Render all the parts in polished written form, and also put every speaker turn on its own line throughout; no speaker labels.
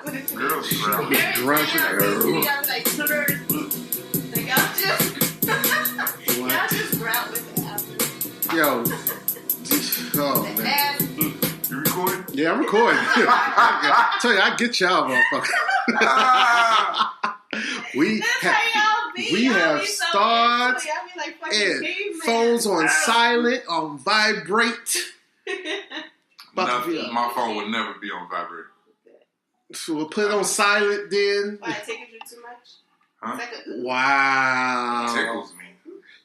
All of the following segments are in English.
Girls growl.
Drunk.
Y'all like, y'all just growl with the after.
Yo. Oh, man.
You recording?
Yeah, I'm recording. I tell you, I get y'all, motherfucker. we have stars and phones on silent, on vibrate.
My phone would never be on vibrate.
So we'll put it on silent then.
Why, it tickles you too much?
Huh?
Wow.
It tickles me.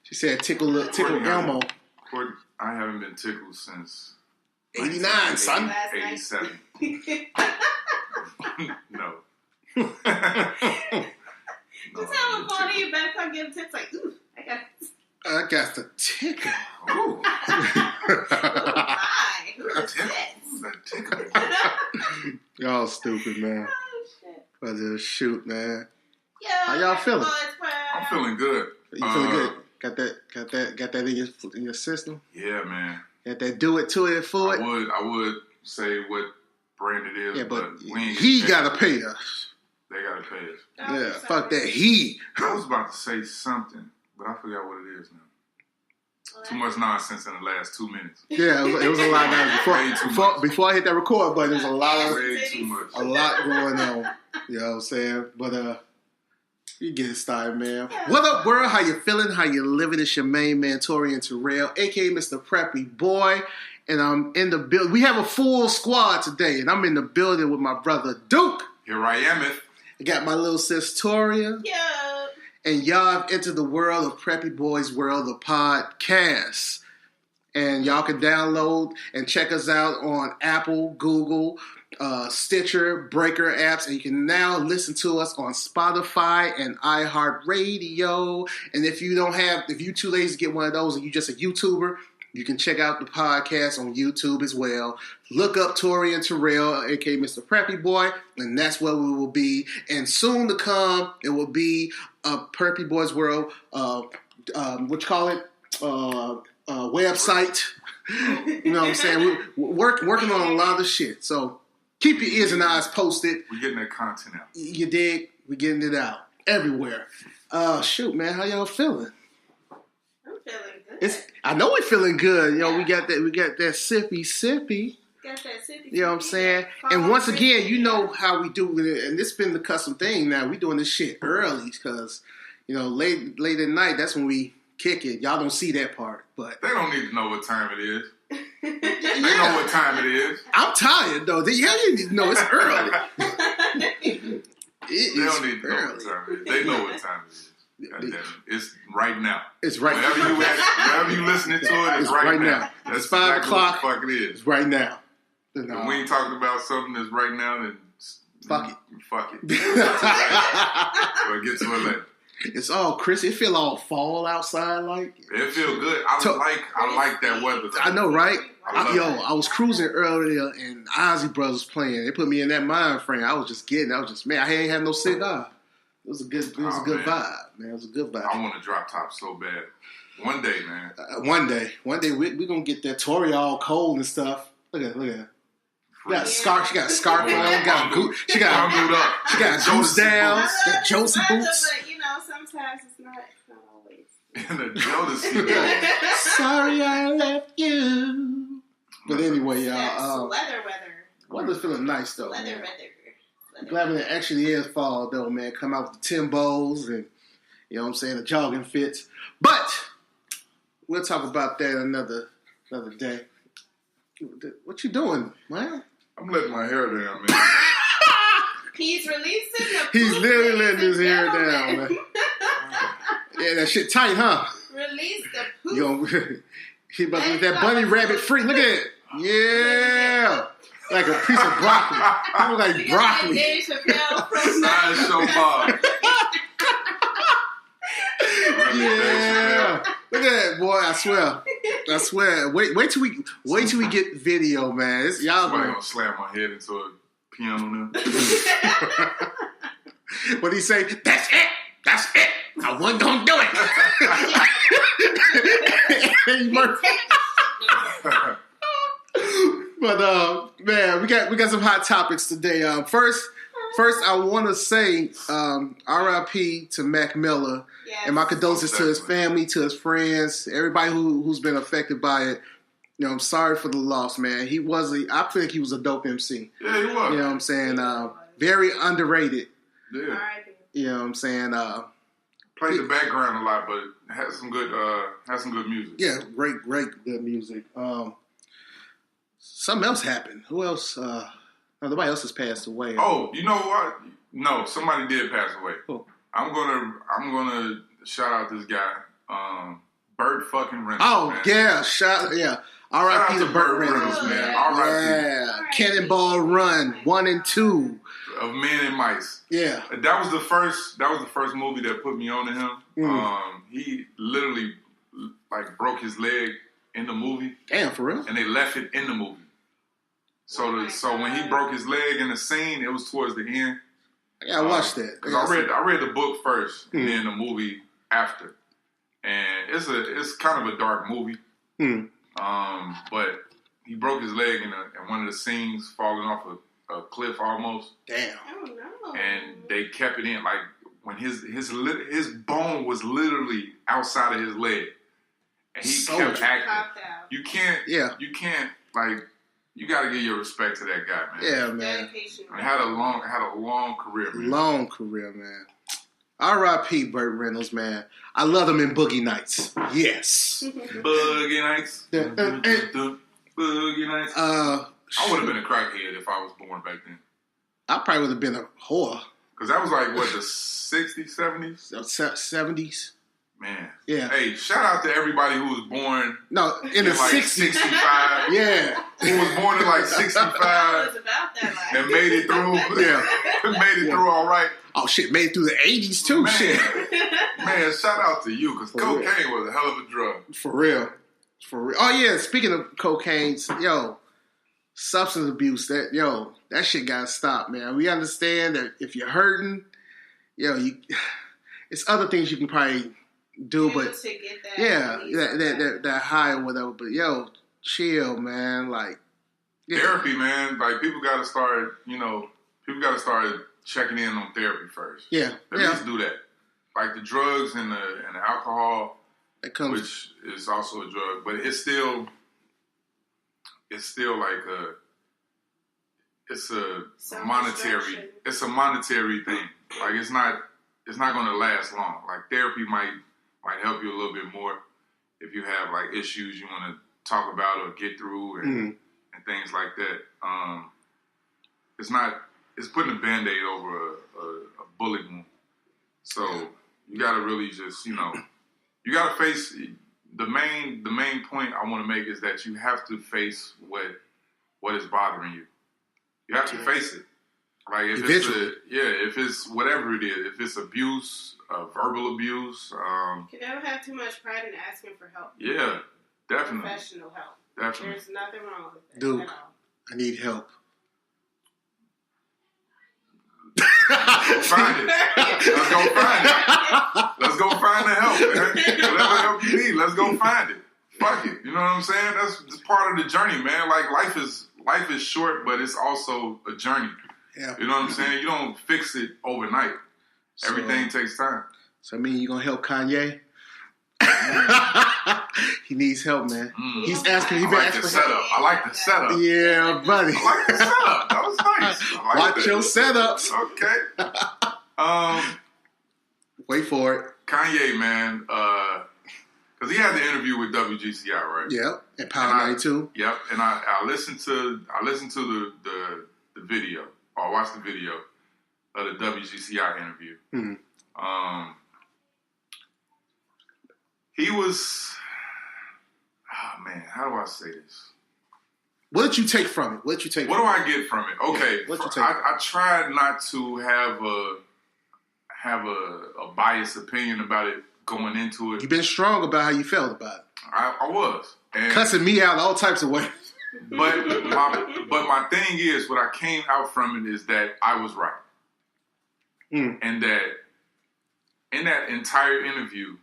She said tickle Elmo.
I haven't been tickled since
89, son.
87. No.
Just have a phone in your back pocket, give tips like, ooh, I got
the tickle.
Ooh.
Who's
that tickle?
Y'all stupid, man.
Oh, shit.
But shoot, man.
Yo,
how y'all feeling?
I'm feeling good.
You feeling good? Got that in your system?
Yeah, man.
Got that do it to it for it?
I would say what brand it is,
yeah, but
we ain't
he gotta pay us.
They gotta pay us.
Yeah, fuck that he.
I was about to say something, but I forgot what it is now. Too much nonsense in the last 2 minutes.
Yeah, it was a lot before I hit that record button. There was a lot going on. You know what I'm saying? But you get it started, man. What up, world? How you feeling? How you living? It's your main man, Torian Terrell, aka Mr. Preppy Boy, and I'm in the building. We have a full squad today, and I'm in the building with my brother Duke.
Here I am.
I got my little sis Toria.
Yeah.
And y'all have entered the world of Preppy Boy's World of Podcasts. And y'all can download and check us out on Apple, Google, Stitcher, Breaker apps. And you can now listen to us on Spotify and iHeartRadio. And if you too lazy to get one of those and you're just a YouTuber, you can check out the podcast on YouTube as well. Look up Torian Terrell, a.k.a. Mr. Preppy Boy, and that's where we will be. And soon to come, it will be a Preppy Boy's World, website. You know what I'm saying? We're working on a lot of shit. So keep your ears and eyes posted.
We're getting that content out.
You dig? We're getting it out everywhere. Shoot, man, how y'all feeling?
I'm feeling good.
I know we're feeling good. You know, we got that sippy.
Got that sippy.
You know what I'm saying? And once again, you know how we do with it, and this been the custom thing now. We doing this shit early because, you know, late at night, that's when we kick it. Y'all don't see that part, but
they don't need to know what time it is. They know what time it is.
I'm tired though. You need to know it's early.
They don't need to know what time it is. They know what time it is. It's right now.
It's right now.
Wherever you listening to it, it's right now.
That's 5 o'clock.
What the fuck it is.
It's right now.
If we ain't talking about something that's right now, then
fuck it.
We'll get to it later.
It's all crisp. It feel all fall outside like.
It feel good. I like that weather.
I know, right? I was cruising earlier and Ozzy Brothers playing. They put me in that mind frame. I was just, man, I ain't had no cigar. It was a good vibe, man. It was a good vibe.
I want to drop top so bad. One day, man.
One day, we're gonna get that Tori all cold and stuff. Look at her. She got a scarf on. She got goose down. Got Josie boots.
But you know, sometimes it's not always.
And the Jodeci.
Sorry I left you. But anyway, y'all. Weather's feeling nice though.
Weather.
I'm glad when it actually is fall though, man. Come out with the Timbos and, you know what I'm saying, the jogging fits. But we'll talk about that another day. What you doing, man?
I'm letting my hair down, man.
He's releasing the
He's literally letting his hair down, man. Yeah, that shit tight, huh?
Release the poop.
He about to get that bunny rabbit free. Look at it. Yeah. Like a piece of broccoli. It look like broccoli.
Sideshow Bob.
Yeah. Look at that, boy. I swear. Wait till we get video, man. Y'all
gonna slam my head into a piano now.
What did he say? That's it. I wasn't gonna do it. But man, we got some hot topics today. First, First, I want to say R.I.P. to Mac Miller, and my condolences to his family, to his friends, everybody who's been affected by it. You know, I'm sorry for the loss, man. I think he was a dope MC.
Yeah, he was.
You know what I'm saying? Very underrated.
Yeah.
You know what I'm saying?
Played the background a lot, but had some good music.
Yeah, great good music. Something else happened. Who else? Nobody else has passed away.
Oh, you know what? No, somebody did pass away.
Who?
I'm gonna shout out this guy, Burt fucking Reynolds.
Oh
man.
yeah, R.I.P. to Burt Reynolds,
man.
R.I.P. Yeah, Cannonball Run 1 and 2
of Men and Mice.
Yeah,
that was the first movie that put me on to him. He literally broke his leg in the movie.
Damn, for real?
And they left it in the movie. So when he broke his leg in the scene, it was towards the end.
Yeah, I watched that.
Because I read the book first and then the movie after. And it's kind of a dark movie. But he broke his leg in one of the scenes, falling off a cliff almost.
Damn.
Oh no. And
they kept it in when his bone was literally outside of his leg. And he kept acting. You can't you gotta give your respect to that guy, man.
Yeah, man.
Dedication.
Had a long career, man.
Long career, man. R.I.P. Burt Reynolds, man. I love him in Boogie Nights. Yes.
Boogie Nights. Boogie Nights. I would have been a crackhead if I was born back then.
I probably would have been a whore.
Because that was the 60s, 70s?
70s.
Man.
Yeah.
Hey, shout out to everybody who was born
in the 60s.
65.
Yeah.
Who was born in 65 and made it through. Yeah. Made it through all right.
Oh, shit. Made it through the 80s, too.
Man,
shit.
Man, shout out to you, because cocaine was a hell of a drug.
For real. Oh, yeah. Speaking of cocaine, substance abuse, that shit got to stop, man. We understand that if you're hurting, it's other things you can probably do, but that high or whatever. But chill, man.
Therapy, man. People got to start. People got to start checking in on therapy first.
Yeah,
at least do that. The drugs and the alcohol, which is also a drug, but it's still it's a monetary thing. It's not going to last long. Therapy might help you a little bit more if you have issues you want to talk about or get through and things like that. It's putting a Band-Aid over a bullet wound. So you got to really just, you got to face the main point I want to make is that you have to face what is bothering you. You have to face it. If it's whatever it is, if it's abuse, verbal abuse.
You can never have too much pride in asking for help.
Yeah, definitely.
Professional help.
Definitely.
There's nothing wrong with that.
Dude,
at all.
I need help.
Find it. Let's go find it. Let's go find the help, man. Whatever help you need, let's go find it. Fuck it. You know what I'm saying? That's just part of the journey, man. Life is short, but it's also a journey.
Yeah.
You know what I'm saying? You don't fix it overnight. Everything takes time.
So, you gonna help Kanye? He needs help, man. He's asking. He's been asking for help.
I like the setup.
Yeah, buddy.
I like the setup. That was nice.
Watch your setups.
Okay.
Wait for it.
Kanye, man. Because he had the interview with WGCI, right?
Yep. And Power 92.
Yep. And I listened to the video. Or I watched the video of the WGCI interview. He was, how do I say this?
What did you take from it? What do
I get from it? Okay,
what you take?
I tried not to have a biased opinion about it going into it.
You've been strong about how you felt about it.
I was. And
cussing me out all types of ways.
But my thing is, what I came out from it is that I was right. And that in that entire interview,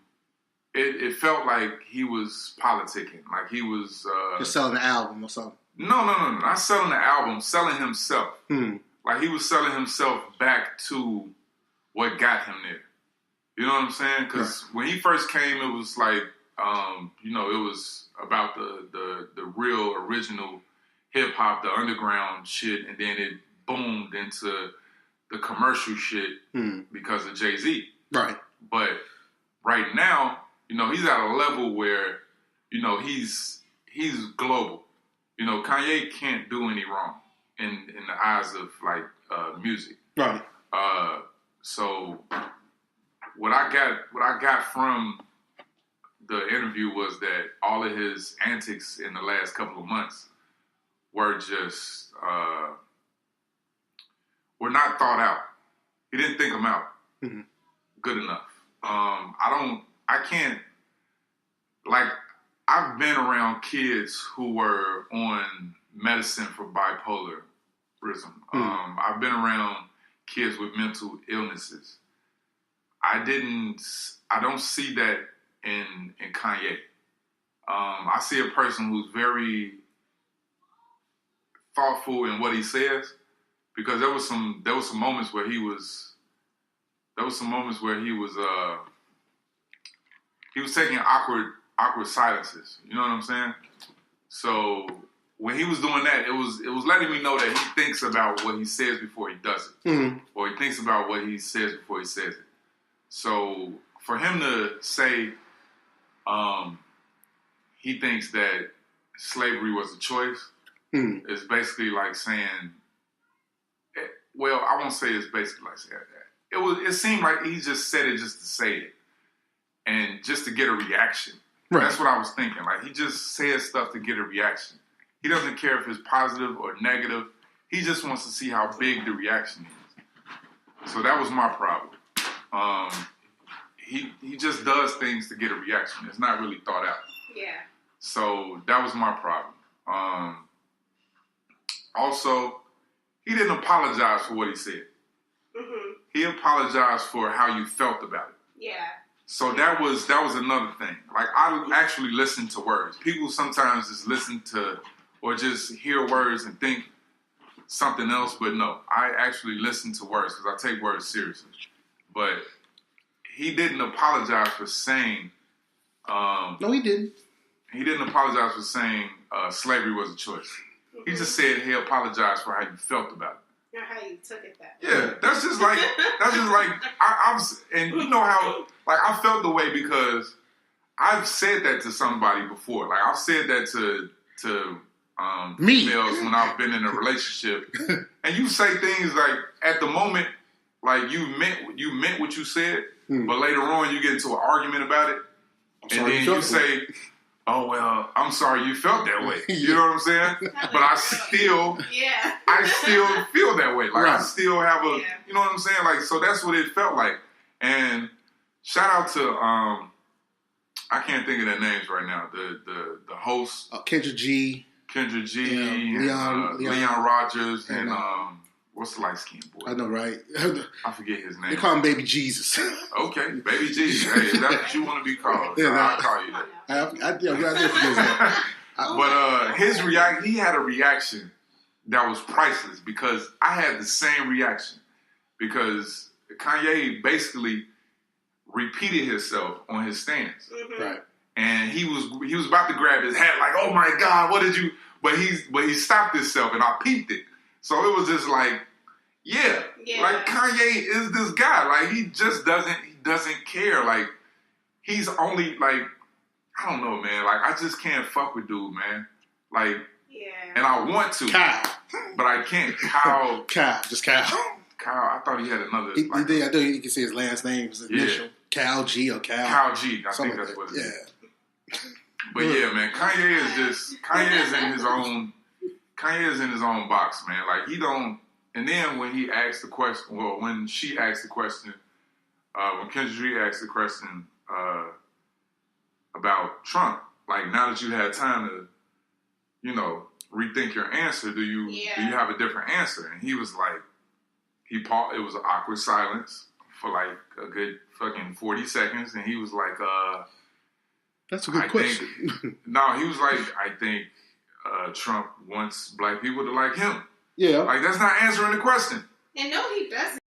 it felt like he was politicking. Like he was...
just selling the album or something.
No. Not selling the album, selling himself. like he was selling himself back to what got him there. You know what I'm saying? Because when he first came, it was like, you know, it was about the real original hip hop, the underground shit, and then it boomed into the commercial shit because of Jay-Z.
Right.
But right now, you know, he's at a level where, you know, he's global. You know, Kanye can't do any wrong in the eyes of like music.
Right.
So what I got from the interview was that all of his antics in the last couple of months were just were not thought out. He didn't think them out good enough. I can't, like, I've been around kids who were on medicine for bipolarism. I've been around kids with mental illnesses. I don't see that in Kanye. I see a person who's very thoughtful in what he says, because there was some moments where he was taking awkward silences. You know what I'm saying? So when he was doing that, it was letting me know that he thinks about what he says before he does it, or he thinks about what he says before he says it. So for him to say he thinks that slavery was a choice is basically like saying, well, I won't say it's basically like saying that. It seemed like he just said it just to say it and just to get a reaction. Right. That's what I was thinking. Like, he just says stuff to get a reaction. He doesn't care if it's positive or negative. He just wants to see how big the reaction is. So that was my problem. He just does things to get a reaction. It's not really thought out.
Yeah.
So that was my problem. Also, he didn't apologize for what he said. Mm-hmm. He apologized for how you felt about it. Yeah. So that was another thing. Like, I actually listen to words. People sometimes just listen to or just hear words and think something else, but no, I actually listen to words because I take words seriously. But he didn't apologize for saying...
no, he didn't.
He didn't apologize for saying slavery was a choice. Mm-hmm. He just said he apologized for how you felt about it.
Not how you took it that
way. Yeah, that's just like I was, and you know how, like, I felt the way because I've said that to somebody before. Like, I've said that to females when I've been in a relationship, and you say things like, at the moment, like, you meant what you said, but later on you get into an argument about it, and then you say, oh, well, I'm sorry you felt that way. You know what I'm saying? But I still feel that way. Like, right. I still have a, you know what I'm saying? Like, so that's what it felt like. And shout out to, I can't think of their names right now. The host.
Kendra G.
Leon Rogers, and what's the light-skinned boy?
I know, right?
I forget his name.
They call him Baby Jesus.
Okay, Baby Jesus. Hey, if that's what you want to be called, I'll call you that.
I did forget that.
But he had a reaction that was priceless because I had the same reaction because Kanye basically repeated himself on his stance. Mm-hmm. Right. And he was about to grab his hat like, oh my God, what did you... But he stopped himself and I peeped it. So it was just like, yeah. Like, Kanye is this guy. Like, he just doesn't care. Like, he's only, like, I don't know, man. Like, I just can't fuck with dude, man. Like, and I want to.
Kyle.
But I can't. Kyle.
Just Kyle.
Kyle, I thought he had another.
I know you can say his last name, his initial. Cal G or Cal.
Cal G. I think that's what it is. But yeah, man, Kanye is in his own box, man. Like, he don't, and then when he asked the question, well, when she asked the question, when Kendra asked the question about Trump, like, now that you had time to, you know, rethink your answer, do you have a different answer? And he was like, it was an awkward silence for like a good fucking 40 seconds, and he was like,
that's a good question.
He was like, I think Trump wants black people to like him.
Yeah.
Like, that's not answering the question.
And no, he doesn't.